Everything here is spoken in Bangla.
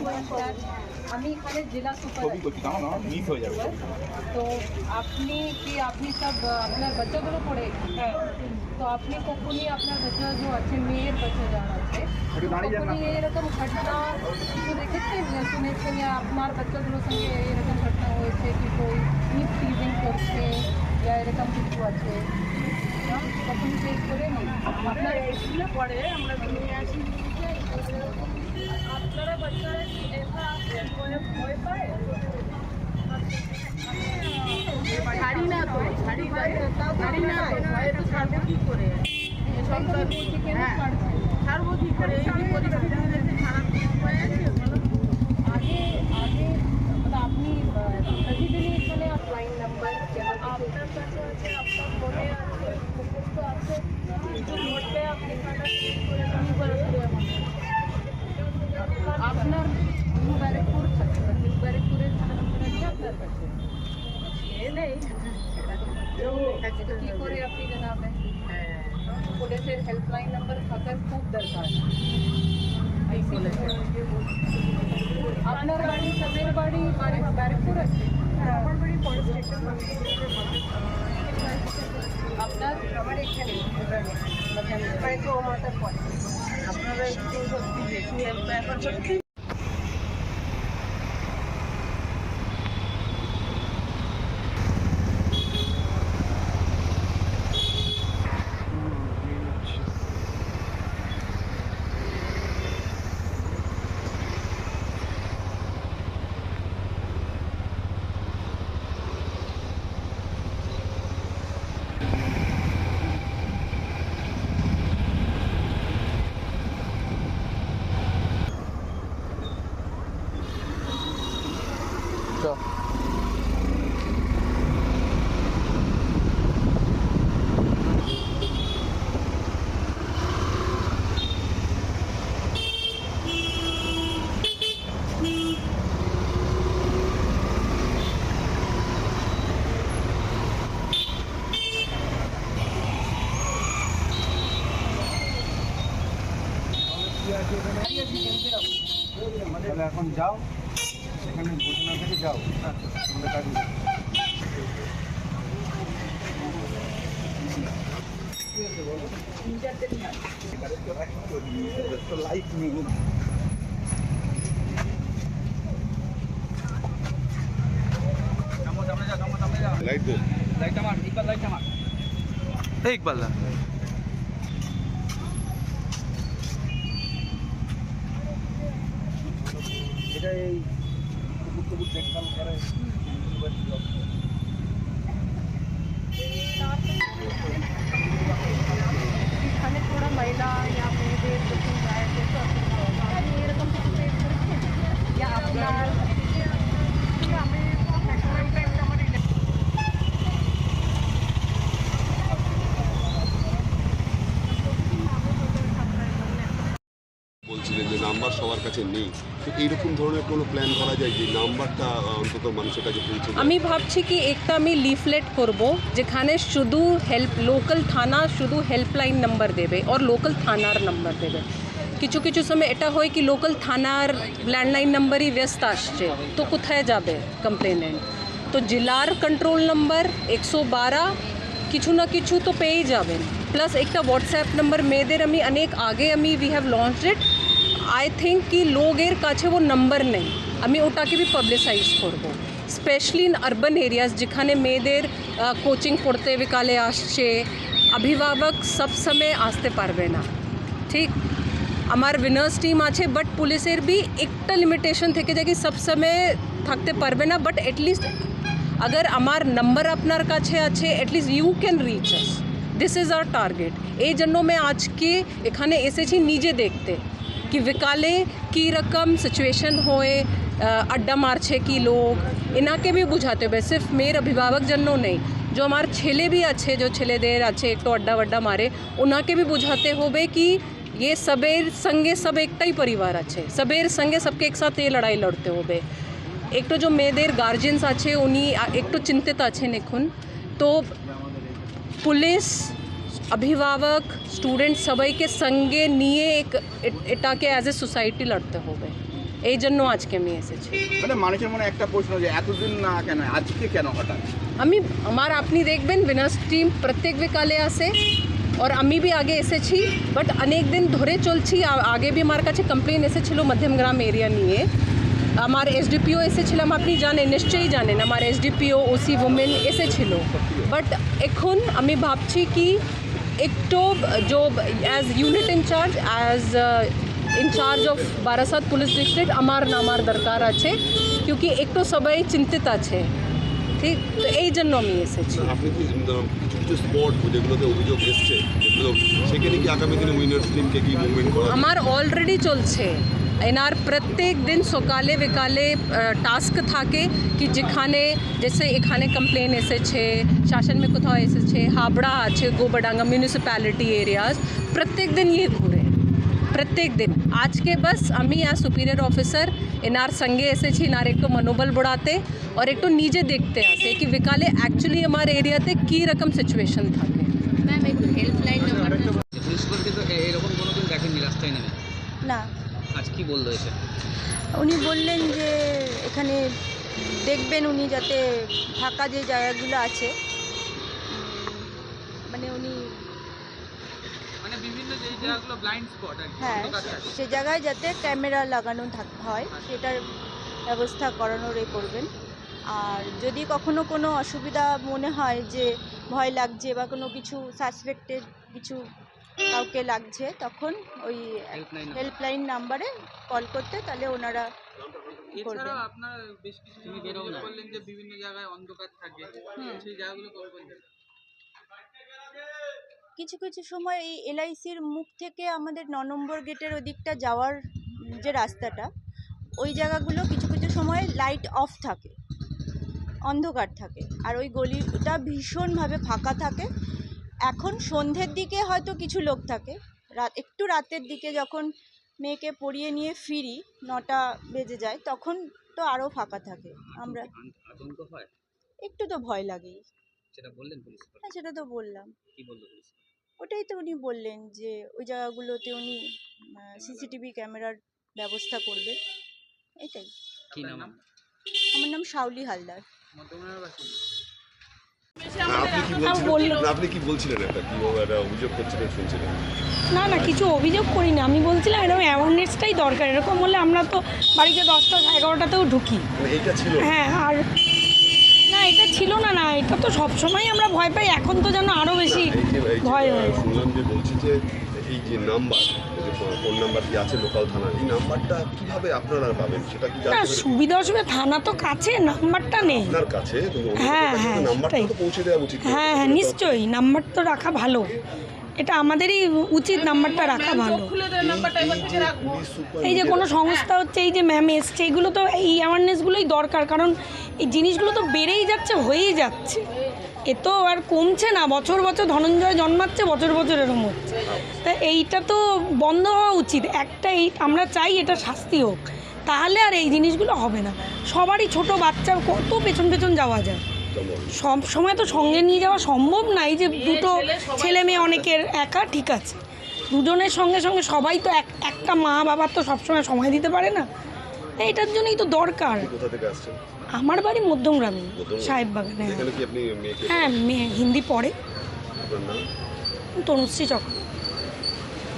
নমস্কার, আমি এখানে জেলা সুপার তো আপনি সব আপনার বাচ্চাগুলো পড়ে তো আপনি কখনই আপনার বাচ্চা যে আছে মেয়ের বাচ্চা যারা আছে কখনই এরকম ঘটনা কিছু দেখেছেন শুনেছেন আপনার বাচ্চাগুলোর সঙ্গে এরকম ঘটনা হয়েছে কি কই মিস টিজিং করছে या এরকম কিছু আছে কখনই ফেস করেন আপনার স্কুলে পড়ে আমরা নিয়ে আসি আপনারা বাচ্চারা ভয় পায় ছাড়ি না তো ছাড়ি না ভয়ে তো ছাড়বো কি করে ছাড়বো কি করে এই পরিস্থিতি খারাপ উপায় আছে আগে আগে আপনি প্রতিদিনই এখানে লাইন নাম্বার আপনার কাছে আছে আপনার ফোনে আছে মুখস্থ আছে কিছু নোটে আপনি আপনার ব্যারেকপুর থাকে ব্যারেকপুরের আপনার কাছে এ নেই কি করে আপনি জানাবেন পুলিশের হেল্পলাইন নাম্বার থাকার খুব দরকার আপনার বাড়ি সবের বাড়ি ব্যারেকপুর আছে আমার বাড়ি পুলিশ স্টেশন আপনার আমার এখানে মাতার পরে আপনারা একটু সত্যি বেশি ব্যাপার সত্যি এখন যাও সেখানে ঘোষণা থেকে যাও লাইট নেই লাইট দে লাইট আমার ইকবাল লাইট আমার ইকবাল না এটা এই কুকুর দেখভাল করে এখানে थोड़ा महिला या मेয়েদের যখন যায় তো আপনি এরকম কিছু ফেস করেছেন या আপনার আমি ম্যাক্সিমাম টাইম আমার বলছিলেন যে নাম্বার সবার কাছে নেই তো এইরকম ধরনের কোনো প্ল্যান করা যায় যে নাম্বারটা অন্তত মানুষের কাছে পৌঁছে যায় আমি ভাবছি কি একটা আমি লিফলেট করব যেখানে শুধু লোকাল থানা শুধু হেল্পলাইন নাম্বার দেবে আর লোকাল থানার নাম্বার দেবে কিছু কিছু সময় এটা হয় কি লোকাল থানার ল্যান্ডলাইন নাম্বারই ব্যস্ত আসছে তো কোথায় যাবে কমপ্লেনেন্ট তো জেলার কন্ট্রোল নাম্বার 112 কিছু না কিছু তো পেয়েই যাবেন প্লাস একটা হোয়াটসঅ্যাপ নাম্বার মেয়েদের আমি অনেক আগে আমি we have launched it I think কি লোকের কাছে ও নাম্বার নেই আমি ওটাকে বি পাবলিসাইজ করব স্পেশালি ইন আরবান এরিয়াস যেখানে মেয়েদের কোচিং পড়তে বিকালে আসছে অভিভাবক সব সময় আসতে পারবে না ঠিক আমার উইনার্স টিম আছে বাট পুলিশের বি একটা লিমিটেশন থেকে যায় কি সব সময় থাকতে পারবে না বাট এটলিস্ট अगर আমার নাম্বার আপনার কাছে আছে at least you can reach us this is our target এই জন্য मैं আজকে এখানে এসেছি নিজে দেখতে कि विकाले की रकम सिचुएशन होए अड्डा मारछे की लोग इनाके भी बुझाते हुए सिर्फ मेरे अभिभावक जनों नहीं जो हमारे छेले भी अच्छे जो छेले देर अच्छे एक तो अड्डा वड्डा मारे उनाके भी बुझाते होवे कि ये सबेर संगे सब एकता ही परिवार अच्छे सबेर संगे सबके एक साथ ये लड़ाई लड़ते होवे एक तो जो मेয়েদের गार्जियंस আছে উনি একটু চিন্তিত আছেন এখন তো পুলিশ अभिभावक स्टूडेंट सबाई के संगे निये एक एटा के एज ए सोसाइटी लड़ते हो गए এই জন্য আজকে আমি এসেছি। মানে মানুষের মনে একটা প্রশ্ন যে এতদিন না কেন আজকে কেন হঠাৎ? আপনি দেখবেন উইনার্স টিম প্রত্যেক বিকালে আসে और আমি भी আগে এসেছি, বাট অনেক দিন ধরে চলছি। আগে भी আমার কাছে কমপ্লেন এসেছিল মধ্যমগ্রাম এরিয়া নিয়ে। আমার এসডিপিও এসেছিলাম, আপনি জানেন, নিশ্চয়ই জানেন, আমার এসডিপিও ওসি ওমেন এসেছিল। বাট এখন আমি ভাবছি কি একটু जो as unit incharge, as incharge of Barasat police district আমার নামার দরকার আছে, क्योंकि একটু সবাই চিন্তিত আছে, ঠিক? তো এই জন্য আমি এসেছি। আপনি কি কিছু কিছু স্পট যেগুলোতে অভিযোগ এসছে যেগুলো সেখানে কি আগামী দিনে উইনার্স টিমকে কি মুভমেন্ট করা? আমার অলরেডি চলছে। এনার প্রত্যেক দিন সকালে বিকালে টাস্ক থাকে কি যেখানে जैसे এখানে কমপ্লেন এসেছে, শাসনমে কোথাও এসেছে, হাবড়া আছে, গোবরডাঙ্গা মিউনিসিপ্যালিটি এরিয়াজ, প্রত্যেক দিন ये ঘুরে, প্রত্যেক দিন। আজকে বাস আমি আর সুপিরিয়র অফিসার এনার সঙ্গে এসেছি, এনার একটু মনোবল बढ़ाते और একটু নিজে দেখতে আসে কি বিকালে অ্যাকচুয়ালি আমার এরিয়াতে কী রকম সিচুয়েশন থাকে। ম্যাম একটু হেল্পলাইন নাম্বারটা। প্রিন্সিপালকে তো এরকম কোনোদিন দেখেননি লাস্ট টাইমে? না, আজ কি বললো এসে? উনি বললেন যে এখানে দেখবেন উনি যাতে ফাঁকা যে জায়গাগুলো আছে, মানে উনি মানে বিভিন্ন যে জায়গাগুলো ব্লাইন্ড স্পট আর কি, হ্যাঁ সে জায়গায় যাতে ক্যামেরা লাগানো হয় সেটার ব্যবস্থা করানোর করবেন। আর যদি কখনো কোনো অসুবিধা মনে হয় যে ভয় লাগছে বা কোনো কিছু সাসপেক্টেড কিছু কাউকে লাগছে, তখন ওই হেল্পলাইন নাম্বারে কল করতে, তাহলে ওনারা করবেন। আপনারা বেশ কিছু বললেন যে বিভিন্ন জায়গায় অন্ধকার থাকে, সেই জায়গাগুলো কল করবেন। কিছু কিছু সময় এই এলআইসির মুখ থেকে আমাদের 9 নম্বর গেটের ওদিকটা যাওয়ার যে রাস্তাটা, ওই জায়গাগুলো কিছু কিছু সময় লাইট অফ থাকে, অন্ধকার থাকে, আর ওই গলিটা ভীষণভাবে ফাঁকা থাকে। এখন সন্ধ্যের দিকে হয়তো কিছু লোক থাকে, একটু রাতের দিকে যখন মেয়েকে পড়িয়ে নিয়ে ফিরি 9টা বেজে যায়, তখন তো আরও ফাঁকা থাকে। আমরা আতঙ্ক হয়, একটু তো ভয় লাগেই। সেটা বললেন পুলিশ? হ্যাঁ, সেটা তো বললাম। কি বললো পুলিশ? ওটাই তো উনি বললেন যে ওই জায়গাগুলোতে উনি সিসিটিভি ক্যামেরার ব্যবস্থা করবেন, এটাই। কি নাম? আমার নাম শাওলি হালদার। আপনি কি বলছিলেন? একটা অভিযোগ করছিলেন, শুনছিলেন? না কিছু অভিযোগ করি না, আমি বলছিলাম এরকম অ্যাওয়ারনেসটাই দরকার। এরকম হলে আমরা তো বাড়িতে 10টা 11টাতেও ঢুকি। এটা ছিল হ্যাঁ, আর না এটা ছিল না, এটা তো সবসময় আমরা ভয় পাই, এখন তো যেন আরও বেশি ভয় হয়। শুনলাম যে বলছি যে এই যে নাম্বার, ফোন নাম্বার কি আছে লোকাল থানার, এই নাম্বারটা কিভাবে আপনারা পাবেন সেটা কি না, সুবিধা অসুবিধা থানা তো কাছে, নাম্বারটা নেই আপনার কাছে, হ্যাঁ নাম্বারটা তো পৌঁছে দেওয়া উচিত। হ্যাঁ নিশ্চয়ই, নাম্বার তো রাখা ভালো, এটা আমাদেরই উচিত নাম্বারটা রাখা ভালো। এই যে কোনো সংস্থা হচ্ছে, এই যে ম্যাম এসছে, এইগুলো তো এই অ্যাওয়ারনেসগুলোই দরকার, কারণ এই জিনিসগুলো তো বেড়েই যাচ্ছে, হয়েই যাচ্ছে, এ তো আর কমছে না। বছর বছর ধনঞ্জয় জন্মাচ্ছে, বছর বছর এরকম হচ্ছে, তা এইটা তো বন্ধ হওয়া উচিত। আমরা চাই এটা শাস্তি হোক, তাহলে আর এই জিনিসগুলো হবে না। সবারই ছোট বাচ্চা, কত পেছন পেছন যাওয়া যায়, সব সময় তো সঙ্গে নিয়ে যাওয়া সম্ভব না। এই যে দুটো ছেলে মেয়ে অনেকের একা, ঠিক আছে, দুজনের সঙ্গে সঙ্গে সবাই তো একটা মা বাবার তো সবসময় সময় দিতে পারে না, এটার জন্যই তো দরকার। আমার বাড়ি মধ্যমগ্রামে, সাহেব বাগানে। হ্যাঁ, মেয়ে হিন্দি পড়ে। তনুশ্রী চক্র।